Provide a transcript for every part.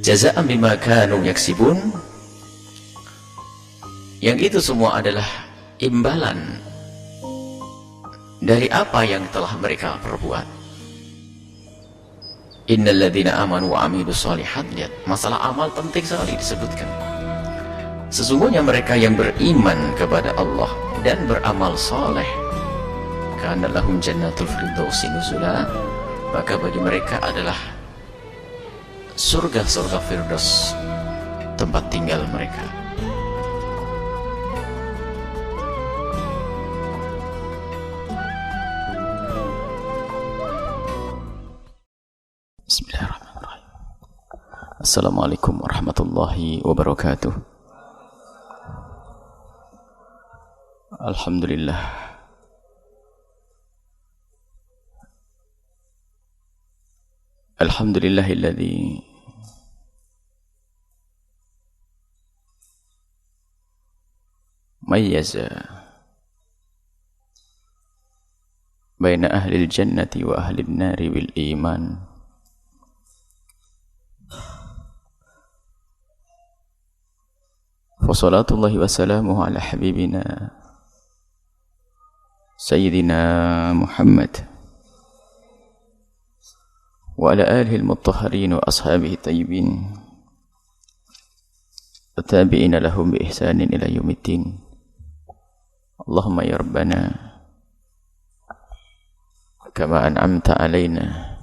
Jazaa'an bima kanu yaksibun, yang itu semua adalah imbalan dari apa yang telah mereka perbuat. Innal ladzina amanu wa amilus shalihat, lihat masalah amal penting sekali disebutkan. Sesungguhnya mereka yang beriman kepada Allah dan beramal saleh, kana lahum jannatul firdausi nuzula, maka bagi mereka adalah surga-surga Firdaus tempat tinggal mereka. Bismillahirrahmanirrahim. Assalamualaikum warahmatullahi wabarakatuh. Alhamdulillah, alhamdulillahilladzi mayyaza baina ahli al-jannati wa ahli an-nari bil iman. Fa salatullahi wa salamuhu ala habibina Sayyidina Muhammad wa ala alihi al-mutahharin wa ashabihi tayyibin wa tabi'ina lahum bi ihsanin ila yaumiddin. Allahumma ya Rabbana kama an'amta alaina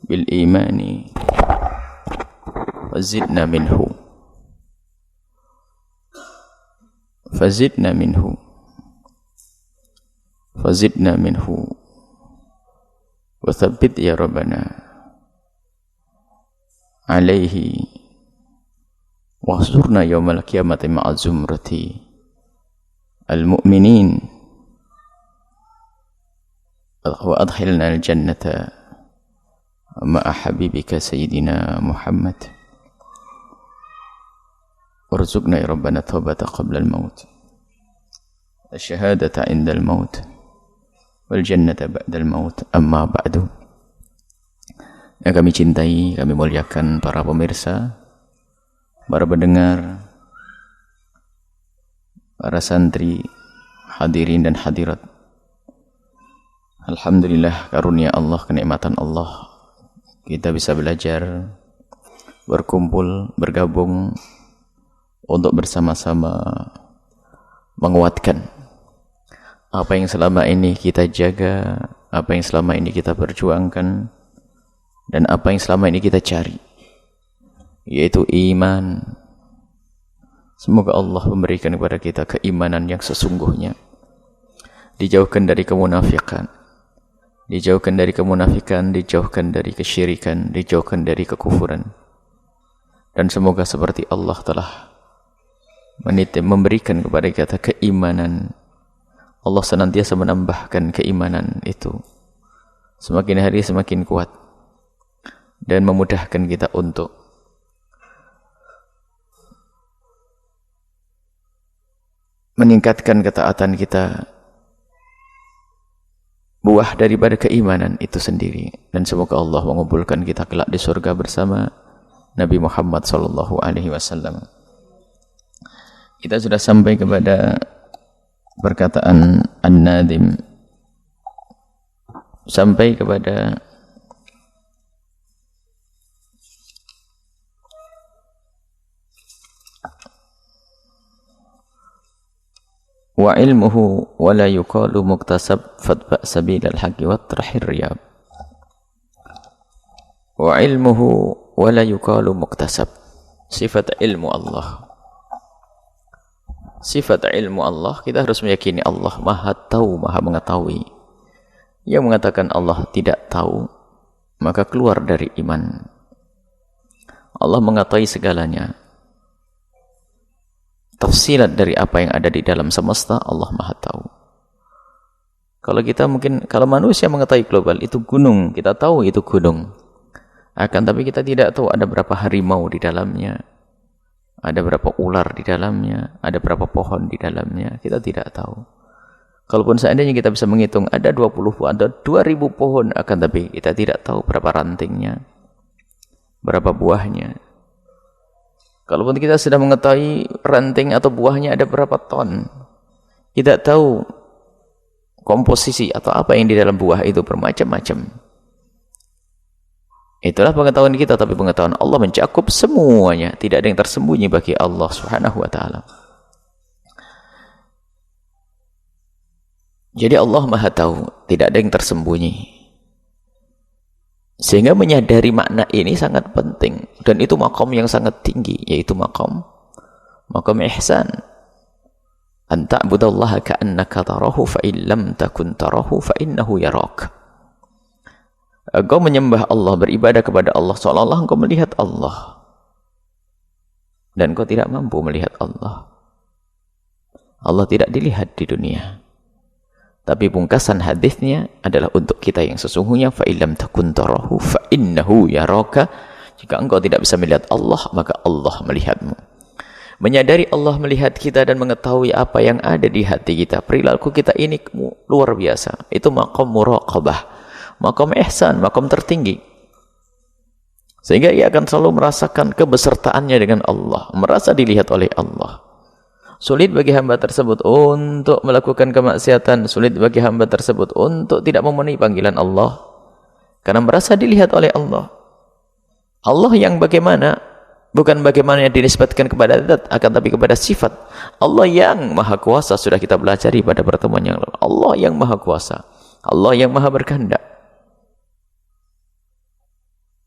bil imani fazidna minhu fazidna minhu wa thabbit ya Rabbana alaihi wahzurna yawmal qiyamati ma'a zumrati al-mu'minin wa adkhilna al-jannata ma'a habibika sayyidina Muhammad warzuqna ya Rabbana taubata qabla al-maut asyhadata 'inda al-maut wal jannata ba'dal maut, amma ba'du. Yang kami cintai, kami muliakan para pemirsa, para pendengar, para santri, hadirin dan hadirat. Alhamdulillah, karunia Allah, kenikmatan Allah, kita bisa belajar, berkumpul, bergabung untuk bersama-sama menguatkan apa yang selama ini kita jaga, apa yang selama ini kita perjuangkan, dan apa yang selama ini kita cari, yaitu iman. Semoga Allah memberikan kepada kita keimanan yang sesungguhnya, dijauhkan dari kemunafikan, dijauhkan dari kesyirikan, dijauhkan dari kekufuran. Dan semoga seperti Allah telah memberikan kepada kita keimanan, Allah senantiasa menambahkan keimanan itu semakin hari semakin kuat dan memudahkan kita untuk meningkatkan ketaatan kita, buah daripada keimanan itu sendiri. Dan semoga Allah mengumpulkan kita kelak di surga bersama Nabi Muhammad SAW. Kita sudah sampai kepada perkataan An-Nadim, sampai kepada wa ilmuhu wa la yuqalu muktasab fatba sabilal haqqi wa trahir riyab. Wa ilmuhu wa la yuqalu muktasab, sifat ilmu Allah. Sifat ilmu Allah, kita harus meyakini Allah maha tahu, maha mengetahui. Yang mengatakan Allah tidak tahu, maka keluar dari iman. Allah mengetahui segalanya. Tafsilat dari apa yang ada di dalam semesta, Allah maha tahu. Kalau manusia mengetahui global, itu gunung, kita tahu itu gunung. Tapi kita tidak tahu ada berapa harimau di dalamnya, ada berapa ular di dalamnya, ada berapa pohon di dalamnya, kita tidak tahu. Kalaupun seandainya kita bisa menghitung ada 2000 atau 2000 pohon, tapi kita tidak tahu berapa rantingnya, berapa buahnya. Kalaupun kita sudah mengetahui ranting atau buahnya ada berapa ton, tidak tahu komposisi atau apa yang di dalam buah itu bermacam-macam. Itulah pengetahuan kita, tapi pengetahuan Allah mencakup semuanya. Tidak ada yang tersembunyi bagi Allah Subhanahu wa ta'ala. Jadi Allah Maha Tahu, tidak ada yang tersembunyi. Sehingga menyadari makna ini sangat penting, dan itu makom yang sangat tinggi, yaitu makom ihsan. An ta'budallaha ka'annaka tarahu fa in lam takun tarahu fa innahu yarak. Engkau menyembah Allah, beribadah kepada Allah seolah-olah engkau melihat Allah, dan engkau tidak mampu melihat Allah. Allah tidak dilihat di dunia. Tapi pungkasan hadisnya adalah untuk kita yang sesungguhnya, fa illam takun tarahu fa innahu yaraka. Jika engkau tidak bisa melihat Allah, maka Allah melihatmu. Menyadari Allah melihat kita dan mengetahui apa yang ada di hati kita, perilaku kita ini luar biasa. Itu maqam muraqabah, maqam ihsan, maqam tertinggi. Sehingga ia akan selalu merasakan kebesertaannya dengan Allah, merasa dilihat oleh Allah. Sulit bagi hamba tersebut untuk melakukan kemaksiatan, sulit bagi hamba tersebut untuk tidak memenuhi panggilan Allah, karena merasa dilihat oleh Allah. Allah yang bagaimana? Bukan bagaimana yang dinisbatkan kepada zat, akan tapi kepada sifat. Allah yang maha kuasa, sudah kita pelajari pada pertemuan yang lalu. Allah yang maha kuasa, Allah yang maha berkehendak,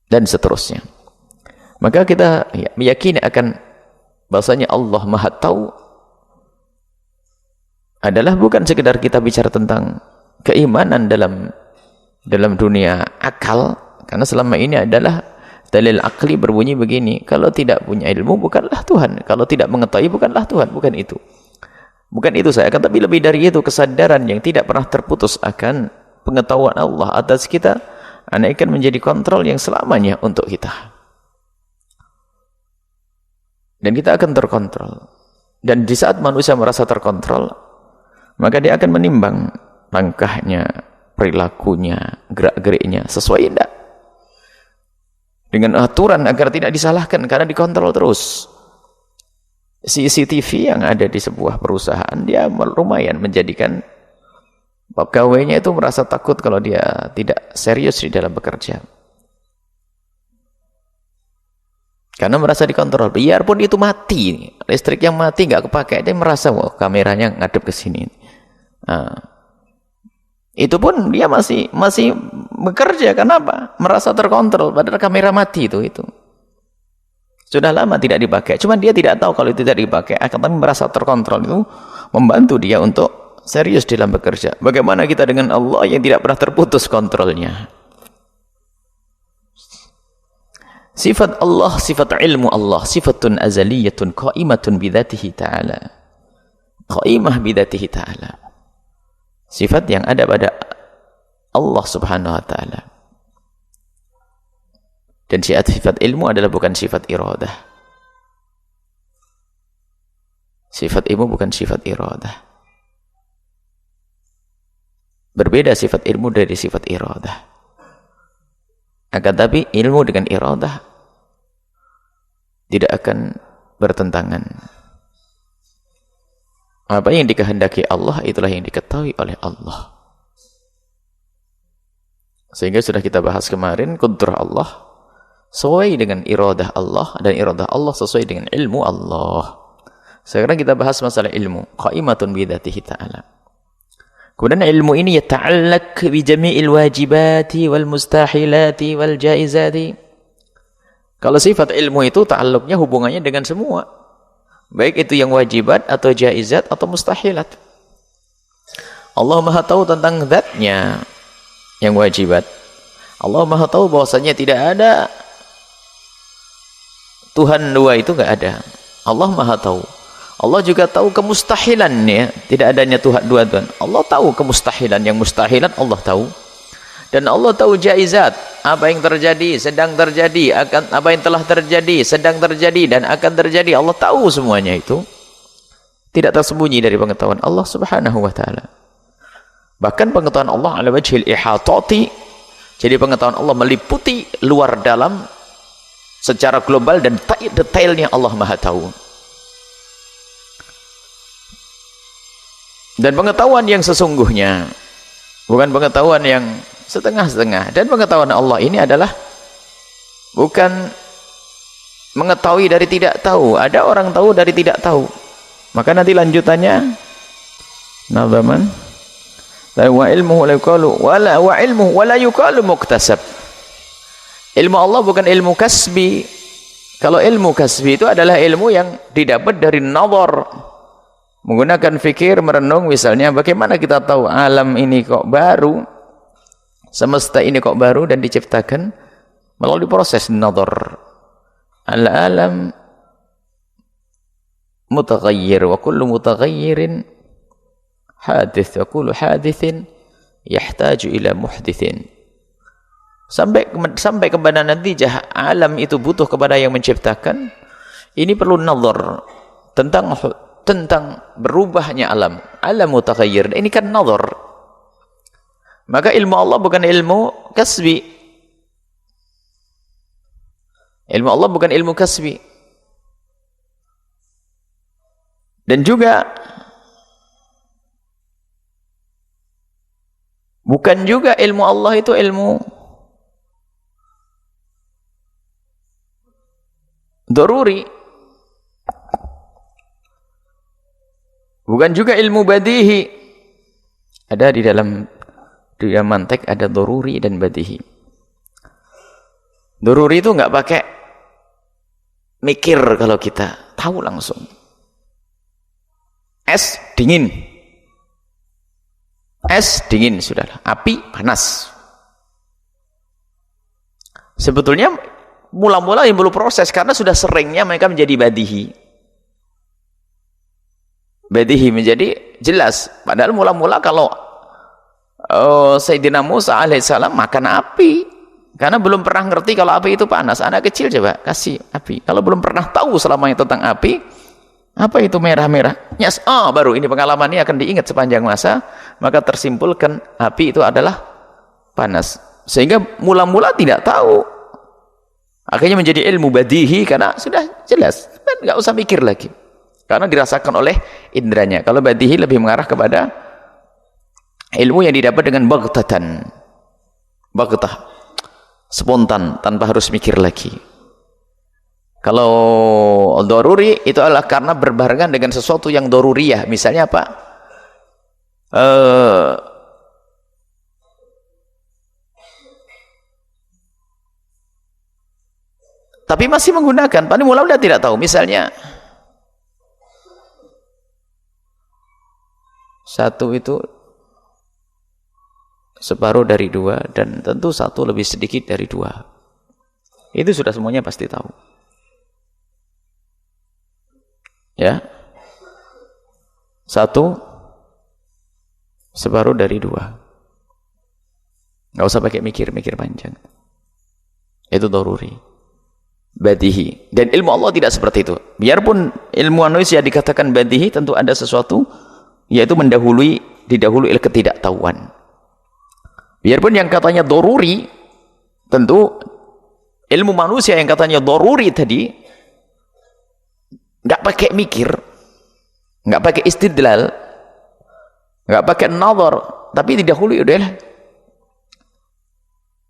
dan seterusnya. Maka kita meyakini akan bahwasanya Allah Maha Tahu adalah bukan sekedar kita bicara tentang keimanan dalam dunia akal, karena selama ini adalah dalil akli berbunyi begini, kalau tidak punya ilmu bukanlah Tuhan, kalau tidak mengetahui bukanlah Tuhan. Bukan itu, bukan itu saya akan, tapi lebih dari itu, kesadaran yang tidak pernah terputus akan pengetahuan Allah atas kita, akan menjadi kontrol yang selamanya untuk kita, dan kita akan terkontrol. Dan di saat manusia merasa terkontrol, maka dia akan menimbang langkahnya, perilakunya, gerak-geriknya sesuai tidak dengan aturan agar tidak disalahkan, karena dikontrol terus. CCTV yang ada di sebuah perusahaan, dia lumayan menjadikan pegawainya itu merasa takut kalau dia tidak serius di dalam bekerja, karena merasa dikontrol. Biarpun itu mati, listrik yang mati nggak kepakai, dia merasa kameranya ngadep ke sini. Itu pun dia masih bekerja. Kenapa? Merasa terkontrol, padahal kamera mati itu sudah lama tidak dipakai. Cuma dia tidak tahu kalau itu tidak dipakai, akan tapi merasa terkontrol. Itu membantu dia untuk serius dalam bekerja. Bagaimana kita dengan Allah yang tidak pernah terputus kontrolnya? Sifat Allah, sifat ilmu Allah, sifatun azaliyatun qaimatun bidzatihi ta'ala. Qaimah bidzatihi ta'ala. Sifat yang ada pada Allah Subhanahu wa ta'ala. Dan sifat ilmu adalah bukan sifat iradah. Sifat ilmu bukan sifat iradah. Berbeda sifat ilmu dari sifat iradah. Akan tapi ilmu dengan iradah tidak akan bertentangan. Apa yang dikehendaki Allah, itulah yang diketahui oleh Allah. Sehingga sudah kita bahas kemarin, kudrah Allah sesuai dengan iradah Allah, dan iradah Allah sesuai dengan ilmu Allah. Sekarang kita bahas masalah ilmu, qaimatun bidzatihi ta'ala. Kemudian ilmu ini yata'allaq bi jami'il wajibati wal mustahilati wal jaizati. Kalau sifat ilmu itu ta'alluqnya, hubungannya dengan semua, baik itu yang wajibat atau jaizat atau mustahilat. Allah Maha tahu tentang zatnya yang wajibat. Allah Maha tahu bahwasanya tidak ada Tuhan dua, itu enggak ada. Allah Maha tahu. Allah juga tahu kemustahilannya, tidak adanya Tuhan dua Tuhan. Allah tahu kemustahilan, yang mustahilan Allah tahu. Dan Allah tahu jaizat, apa yang terjadi, sedang terjadi, akan apa yang telah terjadi, sedang terjadi, dan akan terjadi. Allah tahu semuanya itu. Tidak tersembunyi dari pengetahuan Allah Subhanahu wa ta'ala. Bahkan pengetahuan Allah ala wajhil ihatati, jadi pengetahuan Allah meliputi luar dalam, secara global dan detailnya Allah Maha tahu. Dan pengetahuan yang sesungguhnya, bukan pengetahuan yang setengah-setengah. Dan pengetahuan Allah ini adalah bukan mengetahui dari tidak tahu. Ada orang tahu dari tidak tahu. Maka nanti lanjutannya nadhaman wa ilmuhu la yuqalu wa ilmuhu wa la yuqalu muktasab. Ilmu Allah bukan ilmu kasbi. Kalau ilmu kasbi itu adalah ilmu yang didapat dari nazar, menggunakan fikir, merenung. Misalnya bagaimana kita tahu alam ini kok baru, semesta ini kok baru dan diciptakan melalui proses nazar. Al-alam mutaghayyir wa kullu mutaghayyirin hadith wa kullu hadithin yahtaju ila muhdithin. Sampai kepada natijah alam itu butuh kepada yang menciptakan. Ini perlu nazar tentang berubahnya alam. Alam mutaghayyir. Ini kan nazar. Maka ilmu Allah bukan ilmu kasbi. Ilmu Allah bukan ilmu kasbi. Dan juga bukan juga ilmu Allah itu ilmu daruri. Bukan juga ilmu badihi. Ada di dalam mantek ada daruri dan badihi. Daruri itu enggak pakai mikir, kalau kita tahu langsung. Es dingin. Es dingin, sudahlah. Api panas. Sebetulnya mula-mula yang perlu proses, karena sudah seringnya mereka menjadi badihi. Badihi menjadi jelas. Padahal mula-mula kalau Sayyidina Musa alaihissalam makan api, karena belum pernah ngerti kalau api itu panas. Anak kecil coba kasih api, kalau belum pernah tahu selamanya tentang api, apa itu merah-merah, nyas, baru ini pengalaman ini akan diingat sepanjang masa. Maka tersimpulkan api itu adalah panas, sehingga mula-mula tidak tahu. Akhirnya menjadi ilmu badihi karena sudah jelas, nggak usah mikir lagi, karena dirasakan oleh indranya. Kalau badihi lebih mengarah kepada ilmu yang didapat dengan baghtatan, baghtah, spontan, tanpa harus mikir lagi. Kalau daruri itu adalah karena berbarengan dengan sesuatu yang daruriyah. Misalnya apa? Tapi masih menggunakan, pada mula-mula tidak tahu. Misalnya satu itu separuh dari dua, dan tentu satu lebih sedikit dari dua. Itu sudah semuanya pasti tahu. Ya, satu separuh dari dua, nggak usah pakai mikir panjang. Itu daruri, badihi. Dan ilmu Allah tidak seperti itu. Biarpun ilmu manusia dikatakan badihi, tentu ada sesuatu, yaitu didahului ketidaktahuan. Biarpun yang katanya daruri, tentu ilmu manusia yang katanya daruri tadi nggak pakai mikir, nggak pakai istidlal, nggak pakai nazar, tapi didahului oleh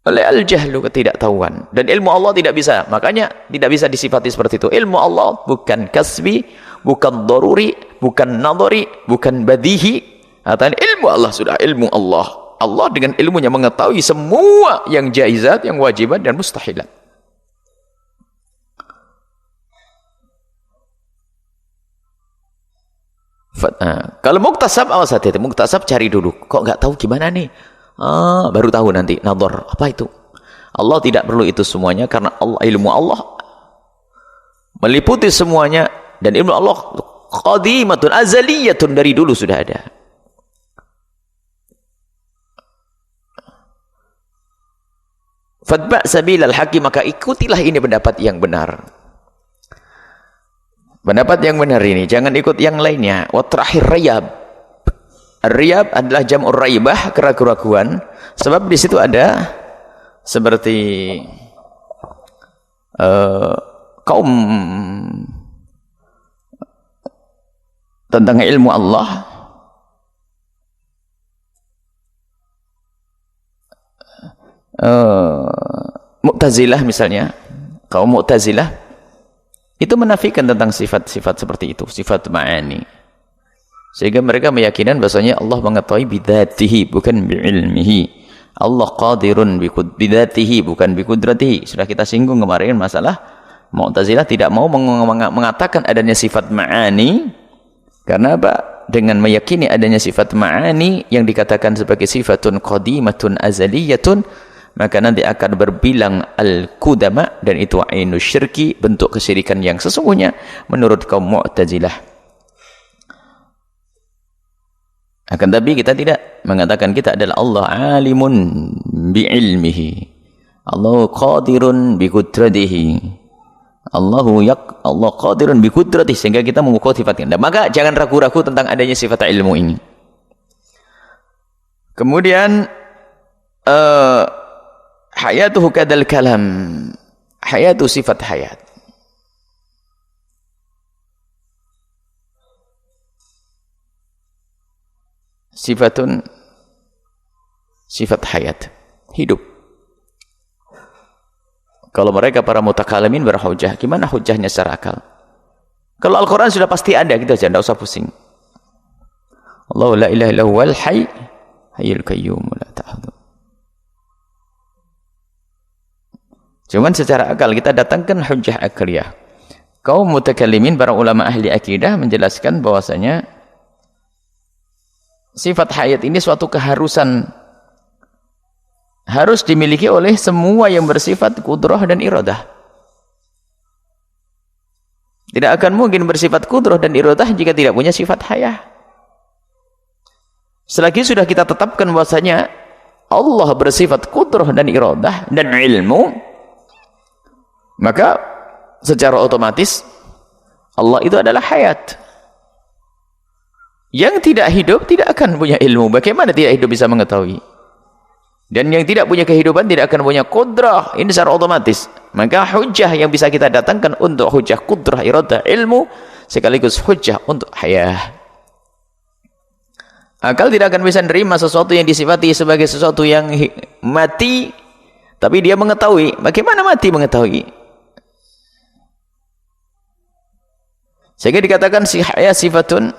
al-jahlu, ketidaktahuan. Dan ilmu Allah tidak bisa, makanya tidak bisa disifati seperti itu. Ilmu Allah bukan kasbi, bukan daruri, bukan nadhari, bukan badihi. Artinya ilmu Allah sudah ilmu Allah. Allah dengan ilmunya mengetahui semua yang jaizat, yang wajibat dan mustahilat. Kalau muktasab, awas hati-hati. Muktasab cari dulu. Kok nggak tahu gimana nih? Baru tahu nanti. Nadhar, apa itu? Allah tidak perlu itu semuanya, karena ilmu Allah meliputi semuanya. Dan ilmu Allah qadimatun, azaliyatun, dari dulu sudah ada. Fatba' sabilal haqqi, maka ikutilah ini pendapat yang benar. Pendapat yang benar ini, jangan ikut yang lainnya. Watrahir riyab. Riyab adalah jam'ur raibah, keraguan-keraguan. Sebab di situ ada seperti kaum tentang ilmu Allah, Mu'tazilah misalnya, kaum Mu'tazilah itu menafikan tentang sifat-sifat seperti itu, sifat ma'ani. Sehingga mereka meyakinkan bahasanya Allah mengetahui bidzatihi bukan bi'ilmihi. Allah qadirun bidzatihi bukan biqudratihi. Sudah kita singgung kemarin masalah Mu'tazilah tidak mau mengatakan adanya sifat ma'ani. Karena apa? Dengan meyakini adanya sifat ma'ani yang dikatakan sebagai sifatun qadimatun azaliyatun, maka nanti akan berbilang al-qudama, dan itu ainus syirki, bentuk kesyirikan yang sesungguhnya menurut kaum Mu'tazilah. Akan tapi kita tidak mengatakan kita adalah Allah alimun bi'ilmihi, Allah qadirun biqudratihi, Allah qadirun biqudratihi, sehingga kita mengukur sifatnya. Maka jangan ragu-ragu tentang adanya sifat ilmu ini. Kemudian hayatuhu kadal kalam, hayatu sifat hayat. Sifatun sifat hayat, hidup. Kalau mereka para mutakalimin berhujjah, gimana hujjahnya secara akal? Kalau Al-Quran sudah pasti ada, gitu aja, tidak usah pusing. Allahu la ilaha illa huwal hayyul qayyum la ta'khudhuhu. Cuman secara akal kita datangkan hujjah akliyah. Kaum mutakalimin, para ulama ahli akidah menjelaskan bahwasanya sifat hayat ini suatu keharusan, harus dimiliki oleh semua yang bersifat kudrah dan iradah. Tidak akan mungkin bersifat kudrah dan iradah jika tidak punya sifat hayah. Selagi sudah kita tetapkan bahwasanya Allah bersifat kudrah dan iradah dan ilmu, maka secara otomatis Allah itu adalah hayat. Yang tidak hidup tidak akan punya ilmu. Bagaimana tidak hidup bisa mengetahui? Dan yang tidak punya kehidupan tidak akan punya kudrah. Ini secara otomatis. Maka hujjah yang bisa kita datangkan untuk hujjah kudrah, iradah, ilmu, sekaligus hujjah untuk hayah. Akal tidak akan bisa menerima sesuatu yang disifati sebagai sesuatu yang mati, tapi dia mengetahui. Bagaimana mati mengetahui? Sehingga dikatakan si hayah sifatun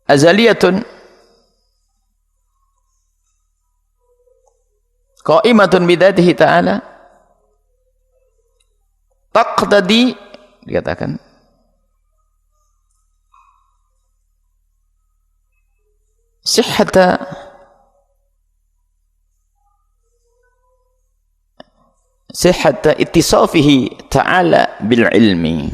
azaliyatun qa'imatun bidzatihi ta'ala taqtadi, dikatakan sihhata ittisafihi ta'ala bil ilmi.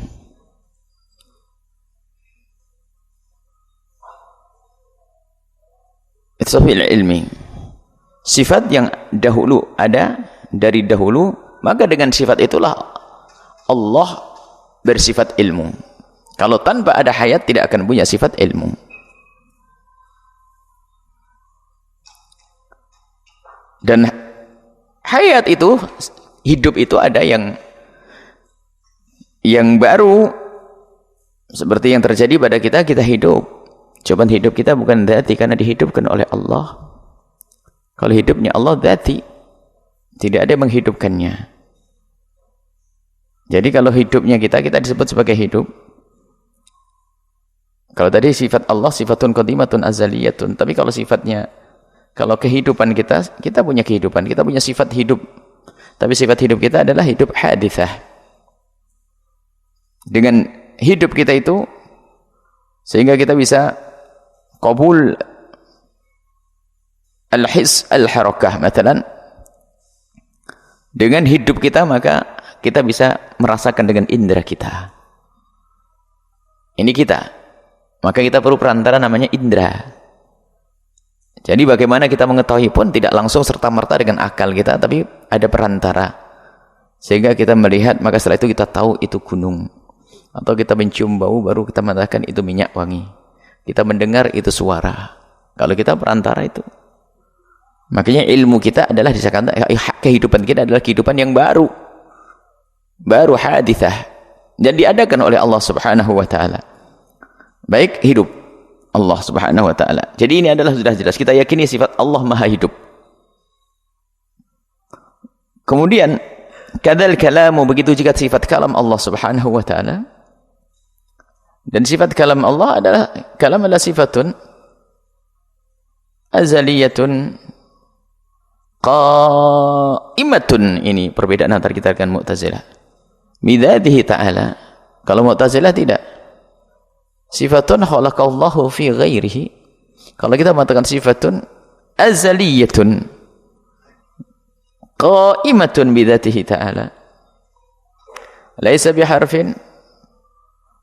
Ittisafil ilmi, sifat yang dahulu ada dari dahulu, maka dengan sifat itulah Allah bersifat ilmu. Kalau tanpa ada hayat tidak akan punya sifat ilmu. Dan hayat itu, hidup itu ada yang baru, seperti yang terjadi pada kita hidup. Cuman hidup kita bukan dzati karena dihidupkan oleh Allah. Kalau hidupnya Allah dzati, tidak ada yang menghidupkannya. Jadi kalau hidupnya kita disebut sebagai hidup. Kalau tadi sifat Allah sifatun qadimatun azaliyatun, tapi kalau sifatnya, kalau kehidupan kita punya kehidupan, kita punya sifat hidup. Tapi sifat hidup kita adalah hidup hadithah. Dengan hidup kita itu, sehingga kita bisa qabul al-his al-harakah, matalan. Dengan hidup kita maka kita bisa merasakan dengan indera kita. Ini kita. Maka kita perlu perantara namanya indera. Jadi bagaimana kita mengetahui pun tidak langsung serta-merta dengan akal kita, tapi ada perantara. Sehingga kita melihat, maka setelah itu kita tahu itu gunung. Atau kita mencium bau, baru kita mengatakan itu minyak wangi. Kita mendengar itu suara. Kalau kita perantara itu. Makanya ilmu kita adalah disangka kehidupan kita adalah kehidupan yang baru hadithah, dan diadakan oleh Allah Subhanahu wa taala. Baik hidup Allah Subhanahu wa taala. Jadi ini adalah sudah jelas kita yakini sifat Allah Maha Hidup. Kemudian kadzal kalamu, begitu juga sifat kalam Allah Subhanahu wa taala. Dan sifat kalam Allah adalah sifatun azaliyatun qaimatun. Ini perbedaan antara kita dengan Mu'tazilah. Bidzatihi ta'ala. Kalau Mu'tazilah tidak. Sifatun khalaqallahu fi ghairihi. Kalau kita mengatakan sifatun azaliyatun qaimatun bidzatihi ta'ala. Laisa biharfin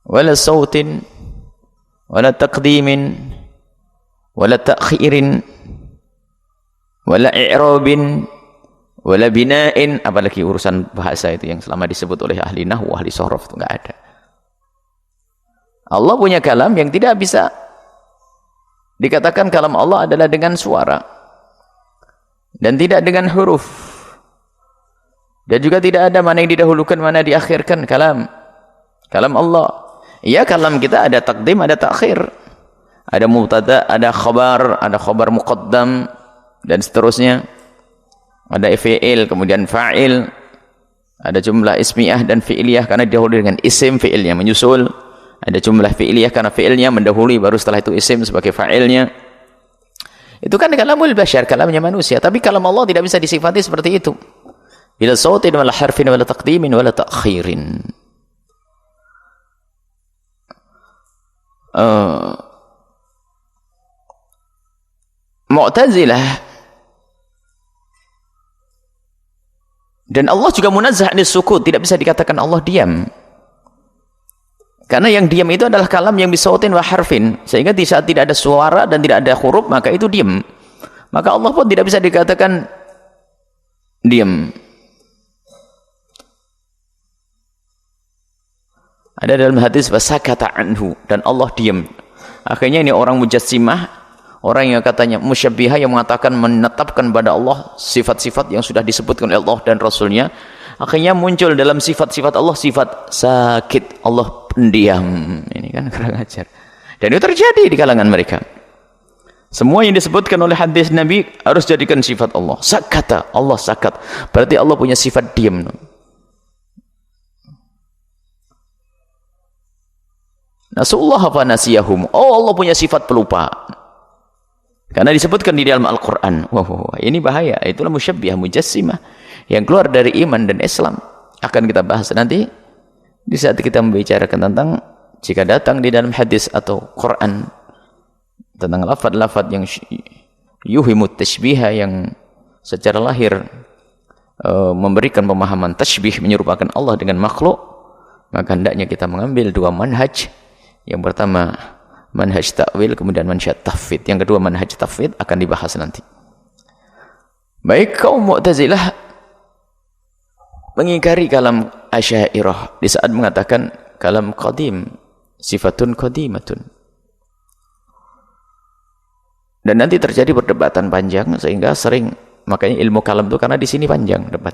wala sautin wala taqdimin wala ta'khirin wala i'rabin wala bina'in, apalagi urusan bahasa itu yang selama disebut oleh ahli nahwu, ahli sharaf, itu enggak ada. Allah punya kalam yang tidak bisa dikatakan kalam Allah adalah dengan suara dan tidak dengan huruf, dan juga tidak ada mana yang didahulukan mana diakhirkan kalam Allah. Ya, kalam kita ada takdim, ada takhir, ada mubtada, ada khabar muqaddam, dan seterusnya. Ada fi'il, kemudian fa'il, ada jumlah ismiyah dan fi'iliyah karena didahului dengan isim, fi'ilnya menyusul. Ada jumlah fi'iliyah karena fi'ilnya mendahului, baru setelah itu isim sebagai fa'ilnya. Itu kan kalamul bashar, kalamnya manusia. Tapi kalam Allah tidak bisa disifati seperti itu. Bila sautin wala harfin wala taqdimin wala ta'khirin. Mu'tazilah dan Allah juga munazzah anis sukut, tidak bisa dikatakan Allah diam, karena yang diam itu adalah kalam yang bisautin wa harfin, sehingga di saat tidak ada suara dan tidak ada huruf maka itu diam. Maka Allah pun tidak bisa dikatakan diam. Ada dalam hadis wasakata anhu, dan Allah diam. Akhirnya ini orang mujassimah, orang yang katanya musyabbihah, yang mengatakan menetapkan pada Allah sifat-sifat yang sudah disebutkan oleh Allah dan Rasulnya. Akhirnya muncul dalam sifat-sifat Allah sifat sakit, Allah pendiam. Ini kan kurang ajar. Dan itu terjadi di kalangan mereka. Semua yang disebutkan oleh hadis Nabi harus jadikan sifat Allah. Sakata, Allah sakat. Berarti Allah punya sifat diam. Nasullah fa nasiyahum. Oh, Allah punya sifat pelupa. Karena disebutkan di dalam Al-Quran. Wah, ini bahaya. Itulah musyabbihah, mujassimah yang keluar dari iman dan Islam. Akan kita bahas nanti di saat kita membicarakan tentang jika datang di dalam hadis atau Quran tentang lafaz-lafaz yang yuhimut tashbiha, yang secara lahir memberikan pemahaman tashbih, menyerupakan Allah dengan makhluk. Maka hendaknya kita mengambil dua manhaj. Yang pertama manhaj ta'wil, kemudian manhaj tafwid. Yang kedua manhaj tafwid akan dibahas nanti. Baik, kaum Mu'tazilah mengingkari kalam Asy'ariyah di saat mengatakan kalam qadim, sifatun qadimatun. Dan nanti terjadi perdebatan panjang sehingga sering, makanya ilmu kalam itu karena di sini panjang debat.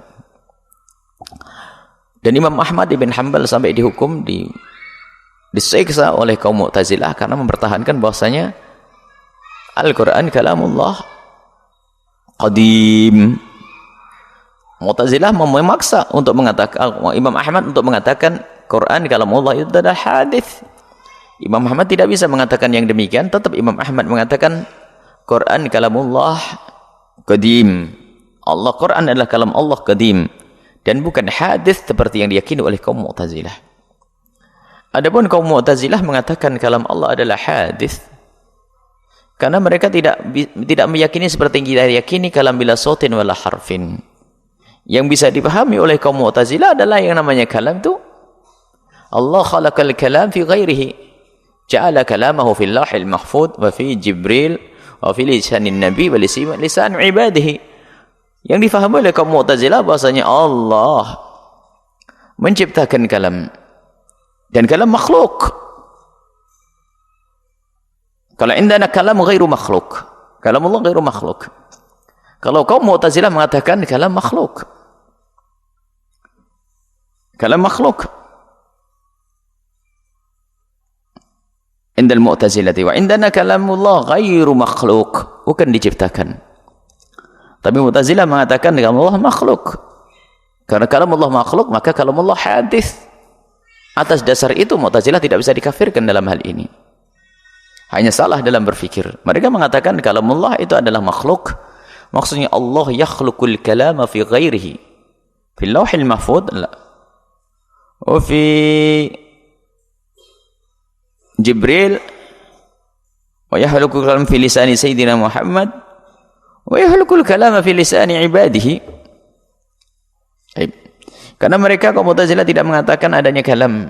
Dan Imam Ahmad ibn Hanbal sampai dihukum disiksa oleh kaum Mu'tazilah karena mempertahankan bahwasanya Al-Quran kalamullah qadim. Mu'tazilah memaksa untuk mengatakan, Imam Ahmad untuk mengatakan Quran kalamullah itu adalah hadis. Imam Ahmad tidak bisa mengatakan yang demikian, tetap Imam Ahmad mengatakan Quran kalamullah qadim. Allah, Quran adalah kalam Allah qadim dan bukan hadis seperti yang diyakini oleh kaum Mu'tazilah. Adapun kaum Mu'tazilah mengatakan kalam Allah adalah hadis karena mereka tidak meyakini seperti yang kita yakini kalam bila sautin wala harfin. Yang bisa dipahami oleh kaum Mu'tazilah adalah yang namanya kalam itu Allah khalaqal kalam fi ghairihi, ja'ala kalamahu fil lahil mahfuz wa fi Jibril wa fi lisanin nabi wa lisan ibadihi. Yang difahami oleh kaum Mu'tazilah bahasanya Allah menciptakan kalam, dan kalam makhluk. Kalau indana kalam ghairu makhluk, kalam Allah ghairu makhluk. Kalau kaum Mu'tazilah mengatakan kalam makhluk. Kalam makhluk. Indal Mu'tazilati wa indana kalamullah ghairu makhluk. Bukan diciptakan. Tapi Mu'tazilah mengatakan kalamullah makhluk. Karena kalamullah makhluk, maka kalamullah hadis. Atas dasar itu Mu'tazilah tidak bisa dikafirkan dalam hal ini. Hanya salah dalam berfikir. Mereka mengatakan kalamullah itu adalah makhluk. Maksudnya Allah yakhluqul kalama fi ghairihi. Fi lauhil mahfuz la. Wa fi Jibril wa yakhluqul kalama fi lisani sayyidina Muhammad wa yakhluqul kalama fi lisani ibadihi. Karena mereka kaum Mu'tazilah tidak mengatakan adanya kalam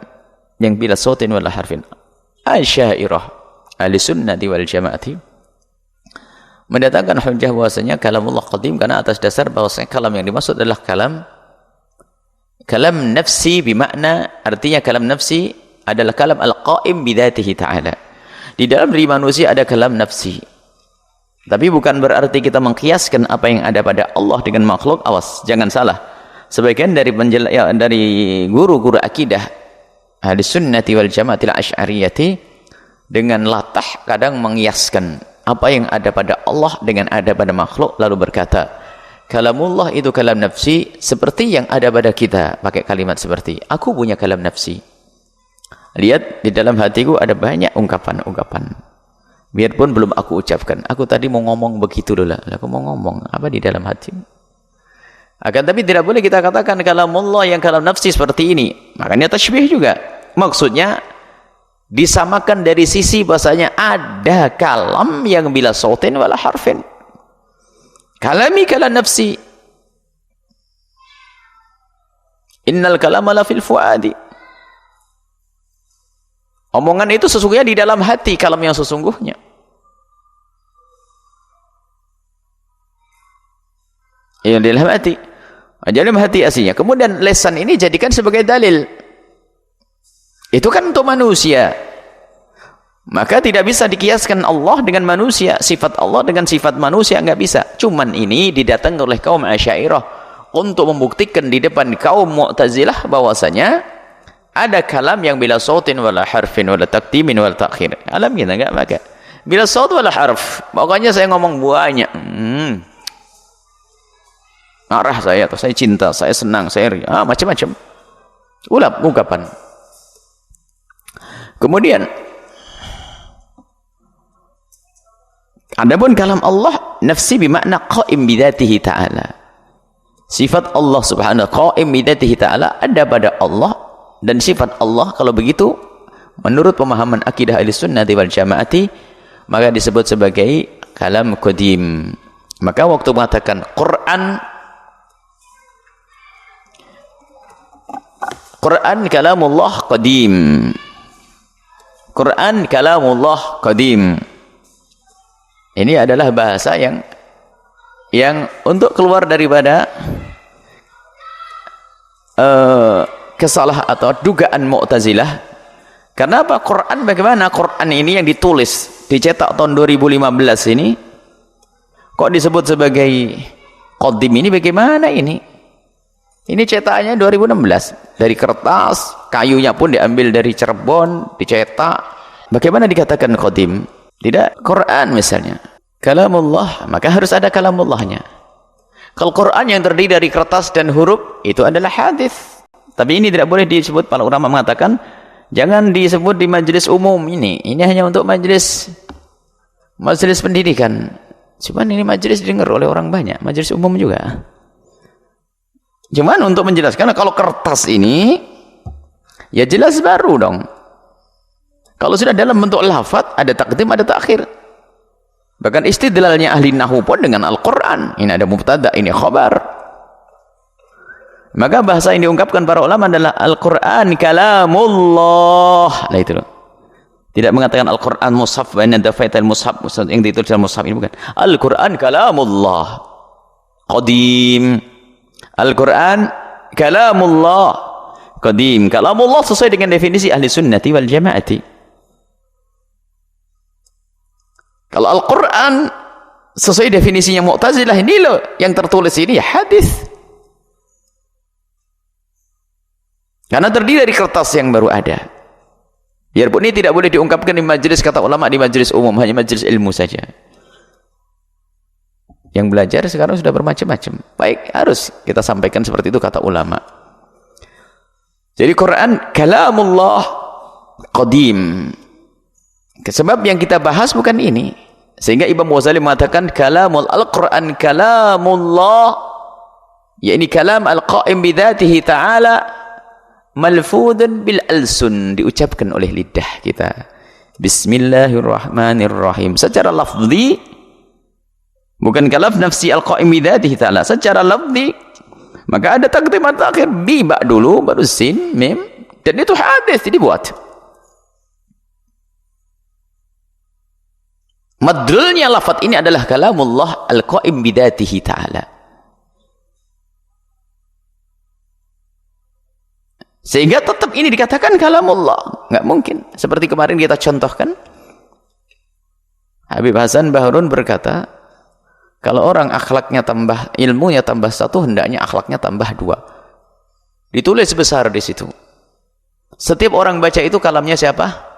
yang bila sautin wala harfin. Asy'ariyah ahli sunnati wal jamaati mendatangkan hujjah bahwasanya kalamullah qadim karena atas dasar bahwasanya kalam yang dimaksud adalah kalam nafsi bimakna, artinya kalam nafsi adalah kalam al-qaim bidzatihi ta'ala. Di dalam diri manusia ada kalam nafsi. Tapi bukan berarti kita mengkiaskan apa yang ada pada Allah dengan makhluk. Awas, jangan salah. Sebagian dari dari guru-guru akidah ahli sunnati wal jamaatil asy'ariyati dengan latah kadang mengiaskan apa yang ada pada Allah dengan ada pada makhluk, lalu berkata kalamullah itu kalam nafsi seperti yang ada pada kita, pakai kalimat seperti aku punya kalam nafsi. Lihat di dalam hatiku ada banyak ungkapan-ungkapan biarpun belum aku ucapkan. Aku tadi mau ngomong begitu dulu, aku mau ngomong apa di dalam hatimu. Akan tapi tidak boleh kita katakan kalamullah yang kalam nafsi seperti ini. Makanya tasybih juga. Maksudnya disamakan dari sisi bahasanya ada kalam yang bila sautin wala harfin. Kalami kalam nafsi. Innal kalama la fil fuadi. Omongan itu sesungguhnya di dalam hati, kalam yang sesungguhnya. Yang di dalam hati. Dalam hati aslinya. Kemudian lesan ini jadikan sebagai dalil. Itu kan untuk manusia. Maka tidak bisa dikiaskan Allah dengan manusia. Sifat Allah dengan sifat manusia enggak bisa. Cuman ini didatangkan oleh kaum Asy'ariyah untuk membuktikan di depan kaum Mu'tazilah bahwasanya ada kalam yang bila sautin wala harfin wala taqdimin wala ta'khir. Kalam kita enggak pakai. Bila saut wala harf. Pokoknya saya ngomong banyak. Marah saya atau saya cinta, saya senang, saya macam-macam. Ungkapan. Kemudian adapun kalam Allah nafsi bimakna qaim bidzatihi ta'ala. Sifat Allah subhanahu qaim bidzatihi ta'ala ada pada Allah, dan sifat Allah kalau begitu menurut pemahaman akidah Ahlussunnah wal Jamaah maka disebut sebagai kalam qadim. Maka waktu mengatakan Quran kalamullah qadim. Quran kalamullah qadim. Ini adalah bahasa yang untuk keluar daripada kesalah atau dugaan Mu'tazilah. Karena apa? Quran bagaimana? Quran ini yang ditulis, dicetak tahun 2015 ini kok disebut sebagai qadim, ini bagaimana ini? Ini cetakannya 2016 dari kertas, kayunya pun diambil dari Cirebon, dicetak. Bagaimana dikatakan qadim? Tidak Quran misalnya. Kalamullah, maka harus ada kalamullahnya. Kalau Quran yang terdiri dari kertas dan huruf itu adalah hadis. Tapi ini tidak boleh disebut, para ulama mengatakan jangan disebut di majelis umum ini. Ini hanya untuk majelis pendidikan. Cuman ini majelis didengar oleh orang banyak, majelis umum juga. Cuman untuk menjelaskan kalau kertas ini ya jelas baru dong. Kalau sudah dalam bentuk lafaz ada takdim ada takhir. Bahkan istidlalnya ahli nahwu pun dengan Al-Qur'an. Ini ada mubtada, ini khabar. Maka bahasa yang diungkapkan para ulama adalah Al-Qur'an kalamullah. Nah itu loh. Tidak mengatakan Al-Qur'an mushaf baina dafaitil mushaf yang ditulis dalam mushaf ini, bukan. Al-Qur'an kalamullah qadim. Al-Quran kalamullah qadim. Kalamullah sesuai dengan definisi ahli sunnati wal jamaati. Kalau Al-Quran sesuai definisinya Mu'tazilah ini loh yang tertulis ini ya hadis. Karena terdiri dari kertas yang baru ada. Biarpun ini tidak boleh diungkapkan di majelis, kata ulama, di majelis umum, hanya majelis ilmu saja. Yang belajar sekarang sudah bermacam-macam. Baik, harus kita sampaikan seperti itu kata ulama. Jadi Quran kalamullah qadim. Sebab yang kita bahas bukan ini. Sehingga Imam Ghazali mengatakan kalamul al-Quran kalamullah, yakni kalam al-qaim bidzatihi ta'ala, malfudun bil alsun, diucapkan oleh lidah kita. Bismillahirrahmanirrahim. Secara lafzi, bukan kalam nafsi al-qaim bidzatihi ta'ala, secara lafzi. Maka ada takdim atau akhir, bi ba dulu baru sin mim, dan itu hadis dibuat. Madlulnya lafaz ini adalah kalamullah al-qaim bidzatihi ta'ala. Sehingga tetap ini dikatakan kalamullah. Nggak mungkin. Seperti kemarin kita contohkan, Habib Hasan Bahrun berkata, kalau orang akhlaknya tambah, ilmunya tambah 1, hendaknya akhlaknya tambah 2. Ditulis besar di situ. Setiap orang baca itu kalamnya siapa?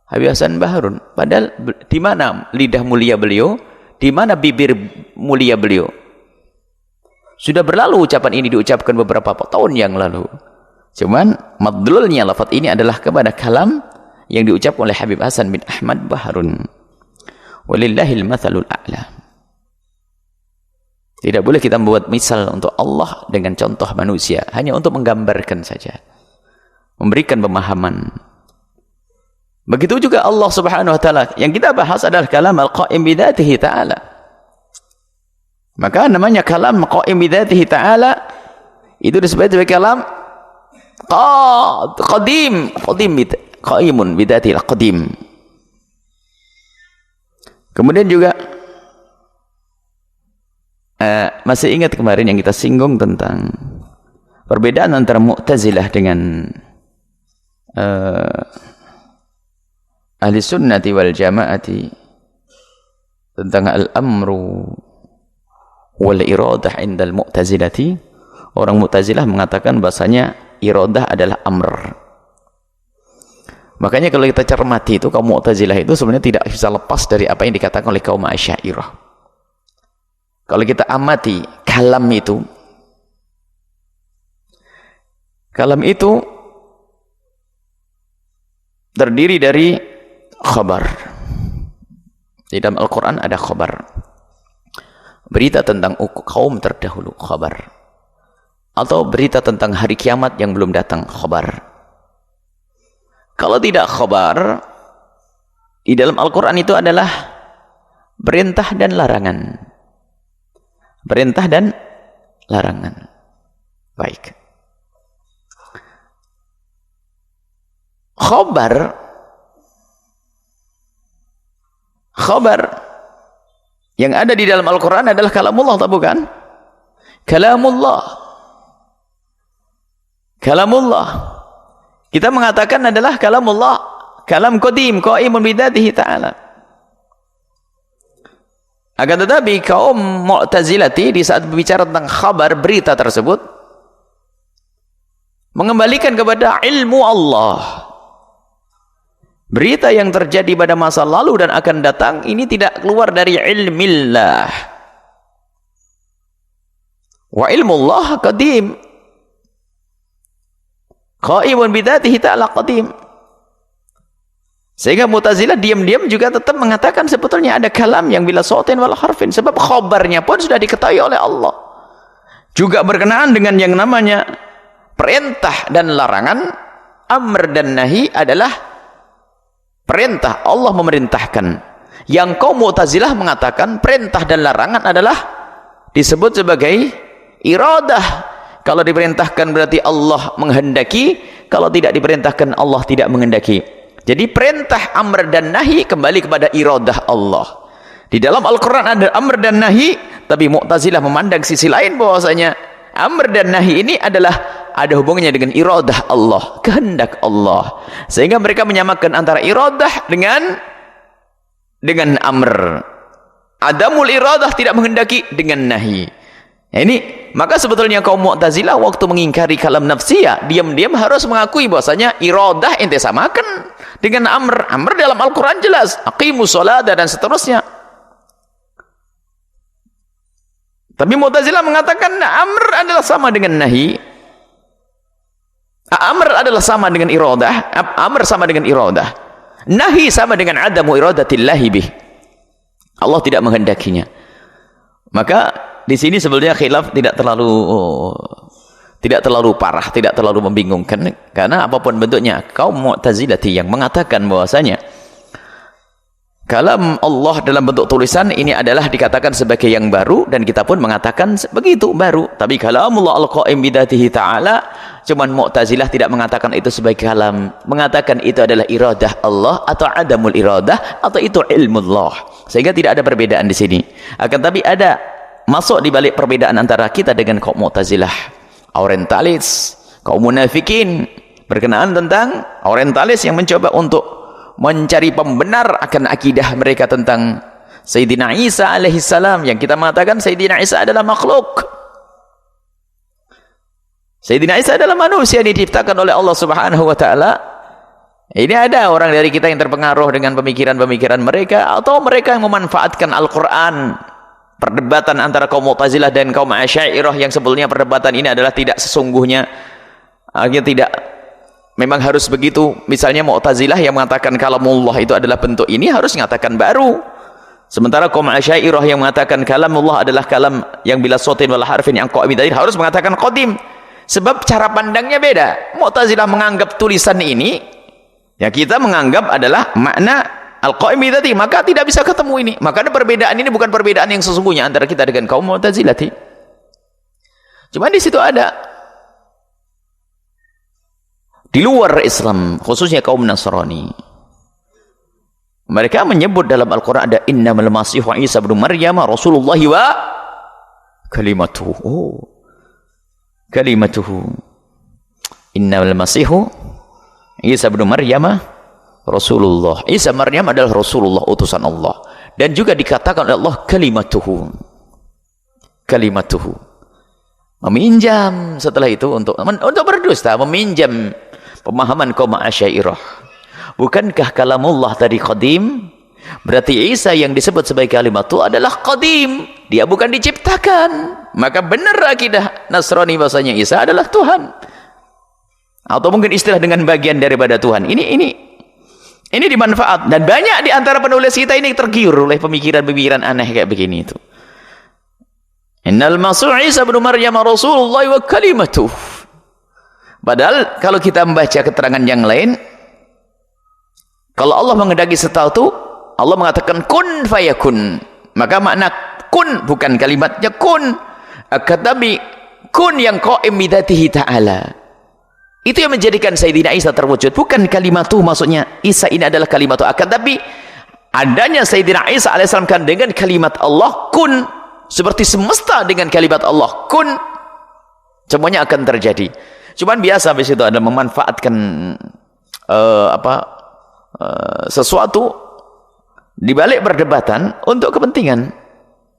Habib Hasan Bahrun. Padahal di mana lidah mulia beliau? Di mana bibir mulia beliau? Sudah berlalu ucapan ini diucapkan beberapa tahun yang lalu. Cuman madlulnya lafaz ini adalah kepada kalam yang diucapkan oleh Habib Hasan bin Ahmad Bahrun. Walillahil mathalul a'la. Tidak boleh kita membuat misal untuk Allah dengan contoh manusia, hanya untuk menggambarkan saja, memberikan pemahaman. Begitu juga Allah Subhanahu wa taala. Yang kita bahas adalah kalam al-qaim bidzatihi ta'ala. Maka namanya kalam qaim bidzatihi ta'ala itu disebut sebagai kalam qadim, qaimun bidatil qadim. Kemudian juga masih ingat kemarin yang kita singgung tentang perbedaan antara Mu'tazilah dengan ahli sunnati wal jamaati tentang al-amru wal iradah indal Mu'tazilati. Orang Mu'tazilah mengatakan bahasanya iradah adalah amr. Makanya kalau kita cermati itu, kaum Mu'tazilah itu sebenarnya tidak bisa lepas dari apa yang dikatakan oleh kaum Asy'ariyah. Kalau kita amati kalam itu terdiri dari khabar. Di dalam Al-Quran ada khabar, berita tentang kaum terdahulu, khabar. Atau berita tentang hari kiamat yang belum datang, khabar. Kalau tidak khabar, di dalam Al-Quran itu adalah perintah dan larangan. Perintah dan larangan. Baik. Khabar yang ada di dalam Al-Quran adalah kalamullah, atau bukan? Kalamullah. Kita mengatakan adalah kalamullah, kalam qadim, qaimun bidzatihi ta'ala. Akan tetapi kaum Mu'tazilati di saat berbicara tentang khabar, berita tersebut, mengembalikan kepada ilmu Allah. Berita yang terjadi pada masa lalu dan akan datang ini tidak keluar dari ilmillah. Wa ilmullah qadim, qaimun bidzatihi ta'ala qadim. Sehingga Mu'tazilah diam-diam juga tetap mengatakan sebetulnya ada kalam yang bila sautin wal harfin, sebab khabarnya pun sudah diketahui oleh Allah. Juga berkenaan dengan yang namanya perintah dan larangan. Amr dan nahi adalah perintah, Allah memerintahkan. Yang kaum Mu'tazilah mengatakan perintah dan larangan adalah disebut sebagai iradah. Kalau diperintahkan berarti Allah menghendaki, kalau tidak diperintahkan Allah tidak menghendaki. Jadi perintah amr dan nahi kembali kepada iradah Allah. Di dalam Al-Quran ada amr dan nahi, tapi Mu'tazilah memandang sisi lain bahwasanya amr dan nahi ini adalah ada hubungannya dengan iradah Allah, kehendak Allah. Sehingga mereka menyamakan antara iradah dengan amr. Adamul iradah, tidak menghendaki dengan nahi. Nah, ini maka sebetulnya kaum Mu'tazilah waktu mengingkari kalam nafsiyah, diam-diam harus mengakui bahwasanya iradah ente samakan dengan amr. Amr dalam Al-Qur'an jelas, aqimus sholata dan seterusnya. Tapi Mu'tazilah mengatakan amr adalah sama dengan nahi. Amr adalah sama dengan iradah, amr sama dengan iradah. Nahi sama dengan adamu iradatillahi bih. Allah tidak menghendakinya. Maka di sini sebenarnya khilaf tidak terlalu parah, tidak terlalu membingungkan, karena apapun bentuknya kaum Mu'tazilati yang mengatakan bahwasanya kalam Allah dalam bentuk tulisan ini adalah dikatakan sebagai yang baru, dan kita pun mengatakan begitu baru. Tapi kalamullah al-qa'im bidatihi ta'ala, cuman Mu'tazilah tidak mengatakan itu sebagai kalam, mengatakan itu adalah iradah Allah atau adamul iradah atau itu ilmullah. Sehingga tidak ada perbedaan di sini. Akan tapi ada masuk di balik perbedaan antara kita dengan kaum Mu'tazilah, orientalis, kaum munafikin, berkenaan tentang orientalis yang mencoba untuk mencari pembenar akan akidah mereka tentang Sayyidina Isa alaihissalam, yang kita mengatakan Sayyidina Isa adalah makhluk. Sayyidina Isa adalah manusia yang diciptakan oleh Allah Subhanahu wa taala. Ini ada orang dari kita yang terpengaruh dengan pemikiran-pemikiran mereka, atau mereka yang memanfaatkan Al-Qur'an. Perdebatan antara kaum Mu'tazilah dan kaum Asy'ariyah yang sebetulnya perdebatan ini adalah tidak sesungguhnya, akhirnya tidak memang harus begitu. Misalnya Mu'tazilah yang mengatakan kalamullah itu adalah bentuk ini harus mengatakan baru, sementara kaum Asy'ariyah yang mengatakan kalamullah adalah kalam yang bila sautin wala harfin yang qa'im harus mengatakan qadim. Sebab cara pandangnya beda. Mu'tazilah menganggap tulisan ini, ya kita menganggap adalah makna al-qa'im bidati, maka tidak bisa ketemu ini. Maka ada perbedaan, ini bukan perbedaan yang sesungguhnya antara kita dengan kaum Mu'tazilati. Cuma di situ ada di luar Islam, khususnya kaum Nasrani, mereka menyebut dalam Al-Quran ada innamal masihu Isa bin Maryam Rasulullah wa kalimatuhu. Kalimatuhu. Innamal masihu Isa bin Maryam Rasulullah. Isa Maryam adalah Rasulullah, utusan Allah. Dan juga dikatakan oleh Allah kalimatuhu. Kalimatuhu. Meminjam setelah itu untuk berdusta, meminjam pemahaman kaum Asy'ariyah. Bukankah kalamullah tadi qadim? Berarti Isa yang disebut sebagai kalimat itu adalah qadim. Dia bukan diciptakan. Maka benar akidah Nasrani bahasanya Isa adalah Tuhan. Atau mungkin istilah dengan bagian daripada Tuhan. Ini dimanfaat, dan banyak di antara penulis kita ini tergiur oleh pemikiran-pemikiran aneh kayak begini itu. Innal masih Isa bin Maryam Rasulullah wa kalimatuh. Padahal kalau kita membaca keterangan yang lain, kalau Allah menghendaki sesuatu, Allah mengatakan kun fayakun. Maka makna kun bukan kalimatnya kun, tetapi kun yang qa'im bidatihi ta'ala. Itu yang menjadikan Sayyidina Isa terwujud. Bukan kalimatuh, maksudnya Isa ini adalah kalimatuh. Akan tapi adanya Sayyidina Isa alaihissalam kan dengan kalimat Allah kun, seperti semesta dengan kalimat Allah kun, semuanya akan terjadi. Cuman biasa habis itu ada memanfaatkan sesuatu di balik perdebatan untuk kepentingan.